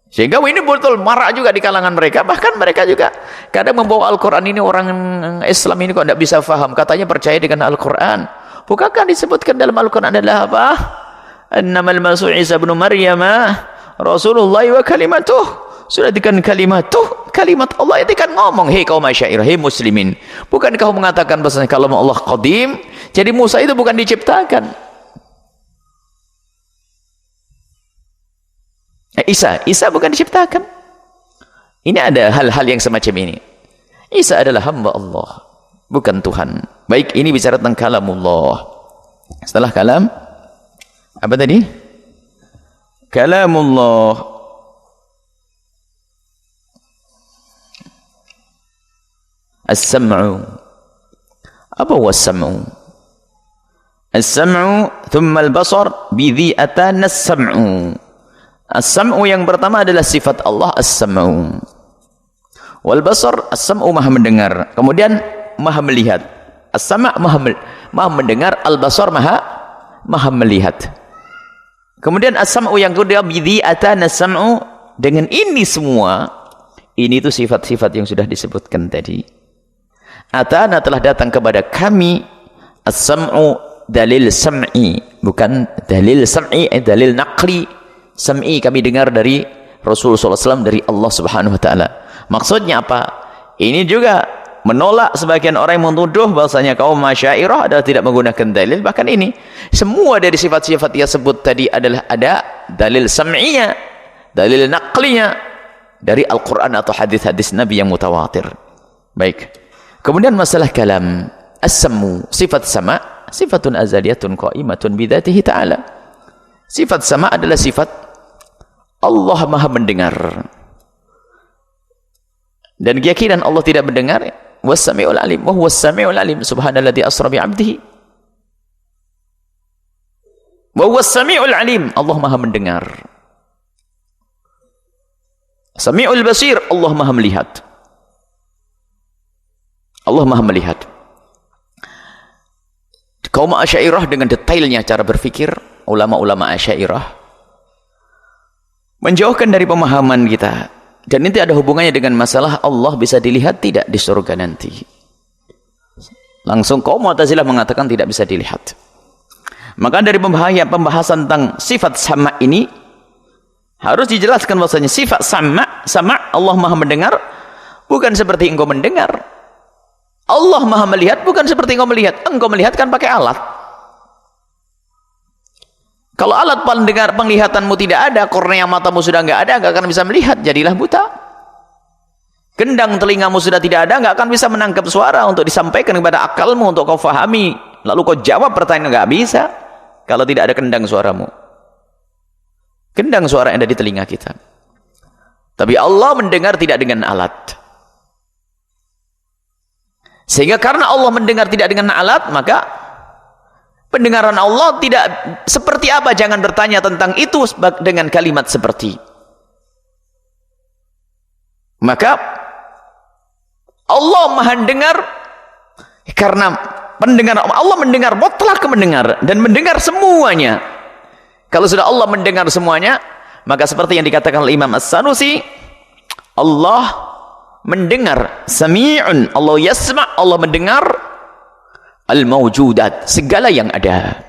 Sehingga ini betul marah juga di kalangan mereka. Bahkan mereka juga kadang membawa Al-Quran ini, orang Islam ini kok tidak bisa faham, katanya percaya dengan Al-Quran. Bukankah disebutkan dalam Al-Quran adalah apa? Innamal masih Isa bin Maryam Rasulullah wa kalimatuh. Sudah dikatakan kalimatuh, kalimat Allah itu kan ngomong. Hei kaum Asy'ariyah, hei muslimin, bukankah kamu mengatakan bahasanya kalau Allah qadim, jadi Musa itu bukan diciptakan? Isa bukan diciptakan. Ini ada hal-hal yang semacam ini. Isa adalah hamba Allah, bukan Tuhan. Baik, ini bicara tentang kalamullah. Setelah kalam, apa tadi? Kalamullah. As-sam'u. Apa huwa as-sam'u? As-sam'u thumma al-basar bidhi atana as-sam'u. As-sam'u yang pertama adalah sifat Allah as-sam'u. Wal basar, as-sam'u maha mendengar, kemudian maha melihat. As-sam' maha mendengar, al-basar maha melihat. Kemudian as-sam'u yang kedua, bidhi atana as-sam'u, dengan ini semua, ini itu sifat-sifat yang sudah disebutkan tadi. Atana telah datang kepada kami as-sam'u, dalil sam'i, bukan dalil sam'i, dalil naqli. Sam'i kami dengar dari Rasulullah SAW, dari Allah Subhanahu wa taala. Maksudnya apa? Ini juga menolak sebagian orang yang menuduh bahwasanya kaum Asy'ariyah adalah tidak menggunakan dalil. Bahkan ini semua dari sifat-sifat yang sebut tadi adalah ada dalil sam'iyya, dalil naqlinya dari Al-Qur'an atau hadis-hadis Nabi yang mutawatir. Baik. Kemudian masalah kalam, as-sam'u, sifat sama, sifatun azaliyatun qa'imatun bidzatihi ta'ala. Sifat sama adalah sifat Allah Maha mendengar. Dan keyakinan Allah tidak mendengar, was-sami'ul alim, wa huwas sami'ul alim, subhanalladzi asra bi 'abdihi. Wa huwas sami'ul alim, Allah Maha mendengar. Sami'ul basir, Allah Maha melihat. Allah Maha melihat. Kaum Asy'ariyah dengan detailnya cara berpikir, ulama-ulama Asy'ariyah menjauhkan dari pemahaman kita, dan ini ada hubungannya dengan masalah Allah bisa dilihat tidak di surga nanti. Langsung kaum Mu'tazilah mengatakan tidak bisa dilihat. Maka dari pembahasan tentang sifat sama ini harus dijelaskan bahwasanya sifat sama Allah Maha mendengar bukan seperti engkau mendengar. Allah Maha melihat bukan seperti engkau melihat. Engkau melihat kan pakai alat. Kalau alat penglihatanmu tidak ada, kornea matamu sudah nggak ada, nggak akan bisa melihat, jadilah buta. Gendang telingamu sudah tidak ada, nggak akan bisa menangkap suara untuk disampaikan kepada akalmu untuk kau fahami. Lalu kau jawab pertanyaan, nggak bisa kalau tidak ada kendang suaramu. Kendang suara yang ada di telinga kita. Tapi Allah mendengar tidak dengan alat. Sehingga karena Allah mendengar tidak dengan alat, maka pendengaran Allah tidak seperti apa, jangan bertanya tentang itu dengan kalimat seperti. Maka Allah Maha dengar karena pendengar Allah mendengar mutlak, mendengar dan mendengar semuanya. Kalau sudah Allah mendengar semuanya, maka seperti yang dikatakan oleh Imam As-Sanusi, Allah mendengar, sami'un, Allah yasma', Allah mendengar al-mawjudat, segala yang ada.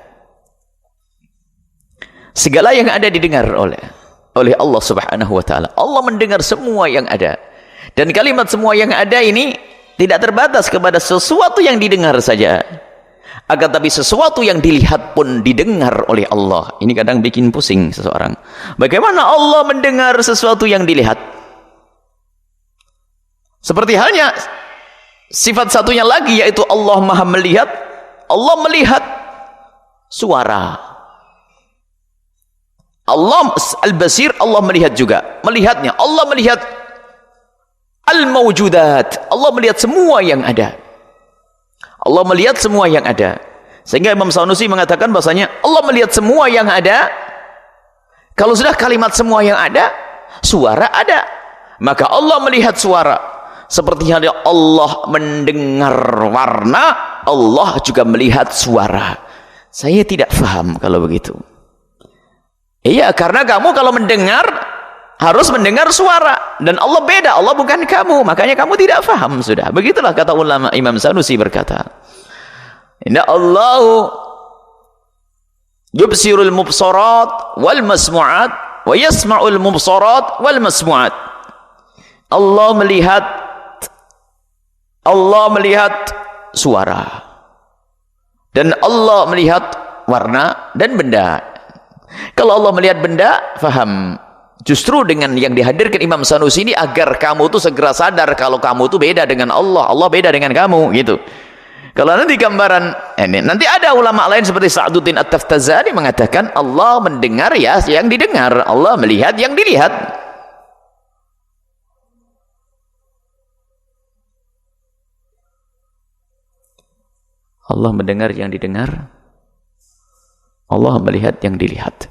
Segala yang ada didengar oleh Allah Subhanahu wa taala. Allah mendengar semua yang ada. Dan kalimat semua yang ada ini tidak terbatas kepada sesuatu yang didengar saja. Akan tapi sesuatu yang dilihat pun didengar oleh Allah. Ini kadang bikin pusing seseorang. Bagaimana Allah mendengar sesuatu yang dilihat? Seperti halnya sifat satunya lagi, yaitu Allah Maha melihat. Allah melihat suara. Allah al-basir, Allah melihat juga. Melihatnya, Allah melihat al-mawjudat. Allah melihat semua yang ada. Allah melihat semua yang ada. Sehingga Imam Sanusi mengatakan bahasanya Allah melihat semua yang ada. Kalau sudah kalimat semua yang ada, suara ada. Maka Allah melihat suara. Seperti halnya Allah mendengar warna, Allah juga melihat suara. Saya tidak paham kalau begitu. Iya, karena kamu kalau mendengar harus mendengar suara, dan Allah beda, Allah bukan kamu, makanya kamu tidak paham sudah. Begitulah kata ulama. Imam Sanusi berkata, inna Allahu yubsirul mubsarat wal masmu'at wa yasma'ul mubsarat wal masmu'at. Allah melihat suara, dan Allah melihat warna dan benda. Kalau Allah melihat benda, faham. Justru dengan yang dihadirkan Imam Sanusi ini agar kamu tuh segera sadar kalau kamu tuh beda dengan Allah, Allah beda dengan kamu, gitu. Kalau nanti gambaran ini, nanti ada ulama lain seperti Sa'duddin At-Taftazani mengatakan Allah mendengar ya yang didengar, Allah melihat yang dilihat. Allah mendengar yang didengar, Allah melihat yang dilihat.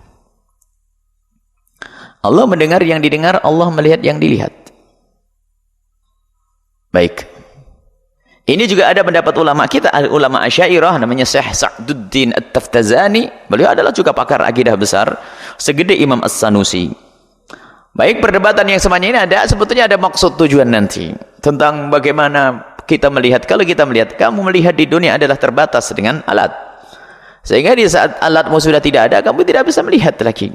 Allah mendengar yang didengar, Allah melihat yang dilihat. Baik. Ini juga ada pendapat ulama kita, ulama Asy'ariyah, namanya Syekh Sa'duddin At-Taftazani. Beliau adalah juga pakar akidah besar. segede Imam As-Sanusi. Baik, perdebatan yang semuanya ini sebetulnya ada maksud tujuan nanti tentang bagaimana kita melihat. Kalau kita melihat, kamu melihat di dunia adalah terbatas dengan alat, sehingga di saat alatmu sudah tidak ada, kamu tidak bisa melihat lagi.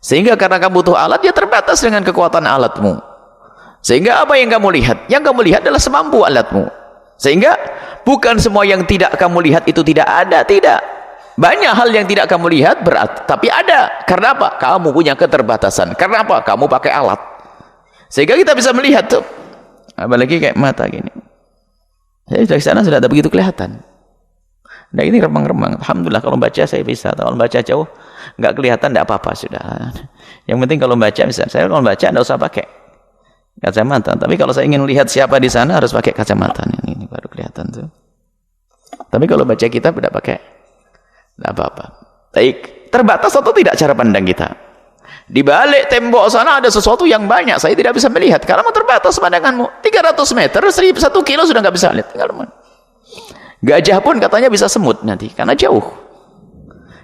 Sehingga karena kamu butuh alat, ya terbatas dengan kekuatan alatmu. Sehingga apa yang kamu lihat? Yang kamu lihat adalah semampu alatmu. Sehingga bukan semua yang tidak kamu lihat itu tidak ada, tidak. Banyak hal yang tidak kamu lihat berat, tapi ada. Karena apa? Kamu punya keterbatasan. Karena apa? Kamu pakai alat. Sehingga kita bisa melihat tuh. Apalagi kayak mata gini. Saya dari sana sudah ada begitu kelihatan. Nah ini remang-remang. Alhamdulillah kalau baca saya bisa. Kalau baca jauh nggak kelihatan, nggak apa-apa sudah. Yang penting kalau baca bisa. Saya kalau baca nggak usah pakai kacamata. Tapi kalau saya ingin lihat siapa di sana harus pakai kacamata. Ini baru kelihatan tuh. Tapi kalau baca kitab tidak pakai, tidak apa-apa. Baik, terbatas atau tidak cara pandang kita? Di balik tembok sana ada sesuatu yang banyak. Saya tidak bisa melihat karena terbatas pandanganmu. 300 meter, 1 kilo sudah nggak bisa lihat. Gajah pun katanya bisa semut nanti karena jauh.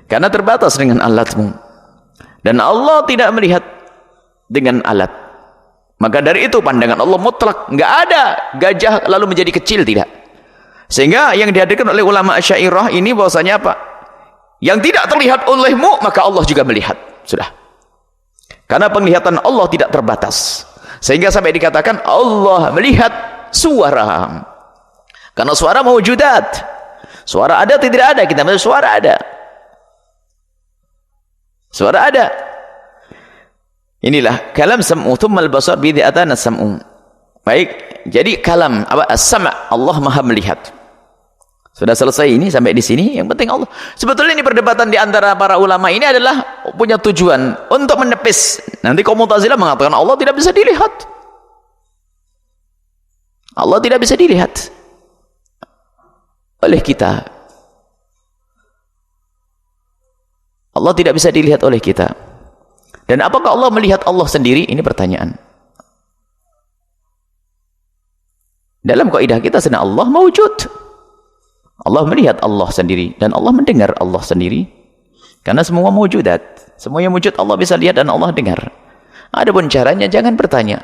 Karena terbatas dengan alatmu. Dan Allah tidak melihat dengan alat. Maka dari itu pandangan Allah mutlak, nggak ada gajah lalu menjadi kecil, tidak. Sehingga yang dihadirkan oleh ulama Asy'ariyah ini bahwasanya apa? Yang tidak terlihat olehmu maka Allah juga melihat. Sudah. Karena penglihatan Allah tidak terbatas. Sehingga sampai dikatakan Allah melihat suara. Karena suara mawjudat. Suara ada atau tidak ada? Kita melihat suara ada. Suara ada. Inilah kalam sam'u thummal basar bidhi atana sam'u. Baik, jadi kalam apa as-sam' Allah Maha melihat. Sudah selesai ini sampai di sini. Yang penting Allah. Sebetulnya ini perdebatan di antara para ulama ini adalah punya tujuan untuk menepis. Nanti kaum Mu'tazilah mengatakan Allah tidak bisa dilihat. Allah tidak bisa dilihat oleh kita. Allah tidak bisa dilihat oleh kita. Dan apakah Allah melihat Allah sendiri? Ini pertanyaan. Dalam kaidah kita sedang Allah mawjud. Allah melihat Allah sendiri dan Allah mendengar Allah sendiri. Karena semua mawjudat, semua yang wujud Allah bisa lihat dan Allah dengar. Adapun caranya jangan bertanya.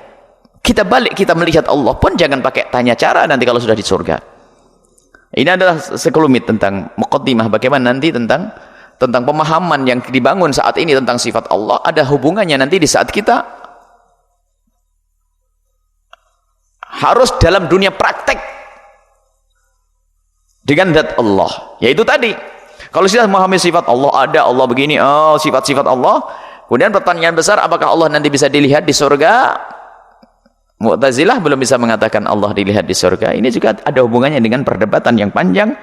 Kita balik, kita melihat Allah pun jangan pakai tanya cara nanti kalau sudah di surga. Ini adalah sekelumit tentang muqaddimah bagaimana nanti tentang pemahaman yang dibangun saat ini tentang sifat Allah, ada hubungannya nanti di saat kita harus dalam dunia praktek dengan zat Allah, yaitu tadi kalau sudah memahami sifat Allah, ada Allah begini, oh sifat-sifat Allah, kemudian pertanyaan besar, apakah Allah nanti bisa dilihat di surga? Mu'tazilah belum bisa mengatakan Allah dilihat di surga. Ini juga ada hubungannya dengan perdebatan yang panjang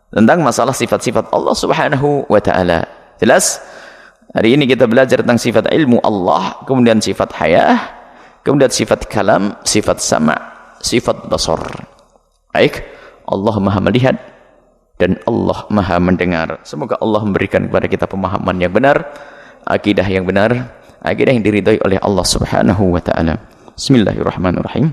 tentang masalah sifat-sifat Allah subhanahu wa ta'ala. Jelas? Hari ini kita belajar tentang sifat ilmu Allah, kemudian sifat hayah, kemudian sifat kalam, sifat sama', sifat basar. Baik, Allah Maha melihat dan Allah Maha mendengar. Semoga Allah memberikan kepada kita pemahaman yang benar, akidah yang benar, akidah yang diridhai oleh Allah subhanahu wa ta'ala. Bismillahirrahmanirrahim.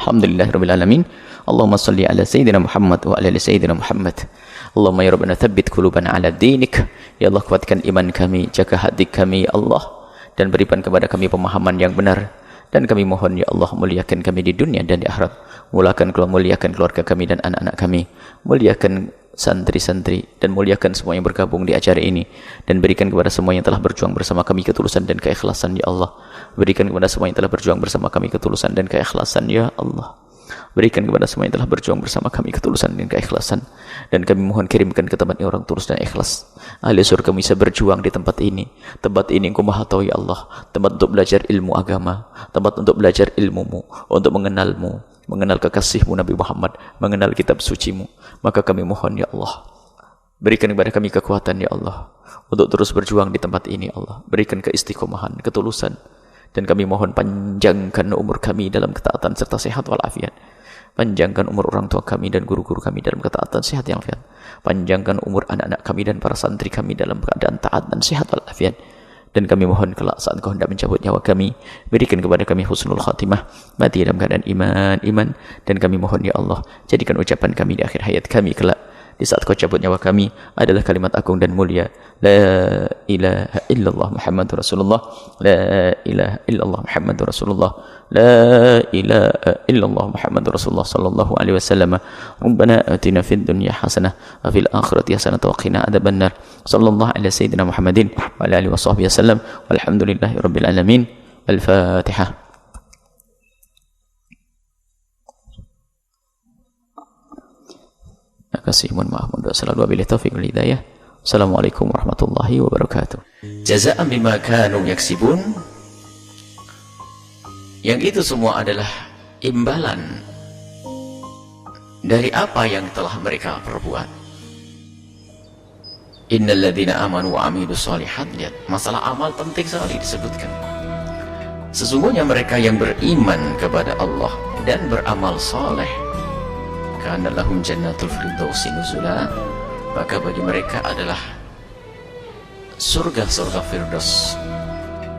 Alhamdulillahirabbil alamin. Allahumma shalli ala sayyidina Muhammad wa ala ali sayyidina Muhammad. Allahumma ya rabbana tsabbit qulubana ala dinik. Ya Allah, kuatkan iman kami, jaga hati kami ya Allah, dan berikan kepada kami pemahaman yang benar. Dan kami mohon ya Allah, muliakan kami di dunia dan di akhirat. Muliakan keluarga kami dan anak-anak kami. Muliakan santri-santri dan muliakan semua yang bergabung di acara ini, dan berikan kepada semua yang telah berjuang bersama kami ketulusan dan keikhlasan ya Allah. Berikan kepada semua yang telah berjuang bersama kami ketulusan dan keikhlasan ya Allah. Berikan kepada semua yang telah berjuang bersama kami ketulusan dan keikhlasan, dan kami mohon kirimkan ke tempat orang tulus dan ikhlas. Ahli surga bisa berjuang di tempat ini. Tempat ini Engkau Maha tahu ya Allah, tempat untuk belajar ilmu agama, tempat untuk belajar ilmu-Mu, untuk mengenal-Mu, mengenal kekasih-Mu Nabi Muhammad, mengenal kitab suci-Mu. Maka kami mohon ya Allah, berikan kepada kami kekuatan ya Allah untuk terus berjuang di tempat ini Allah. Berikan keistiqomahan, ketulusan, dan kami mohon panjangkan umur kami dalam ketaatan serta sehat walafiat. Panjangkan umur orang tua kami dan guru-guru kami dalam ketaatan sehat yang walafiat. Panjangkan umur anak-anak kami dan para santri kami dalam keadaan taat dan sehat walafiat. Dan kami mohon kelak saat Kau hendak mencabut nyawa kami, berikan kepada kami husnul khatimah, mati dalam keadaan iman. Dan kami mohon ya Allah, jadikan ucapan kami di akhir hayat kami kelak di saat kau cabut nyawa kami adalah kalimat agung dan mulia, la ilaha illallah Muhammadur Rasulullah, la ilaha illallah Muhammadur Rasulullah, la ilaha illallah Muhammadur Rasulullah sallallahu alaihi wasallam. Rabbana atina fid dunya hasanah wa fil akhirati hasanah wa qina adzabannar. Sallallahu ala sayyidina Muhammadin wa ala alihi washabbihi wasallam. Walhamdulillahi rabbil alamin. Al-Fatihah. Terima kasih, mohon maaf, mohon doa selalu, wabillahi taufiq wal hidayah. Assalamualaikum warahmatullahi wabarakatuh. Jazaan bima kanu yaksibun. Yang itu semua adalah imbalan dari apa yang telah mereka perbuat. Innal ladzina amanu wa amilus shalihat. Lihat, masalah amal penting sekali disebutkan. Sesungguhnya mereka yang beriman kepada Allah dan beramal saleh, kana lahum jannatul firdausi nuzula, maka bagi mereka adalah surga-surga Firdaus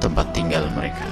tempat tinggal mereka.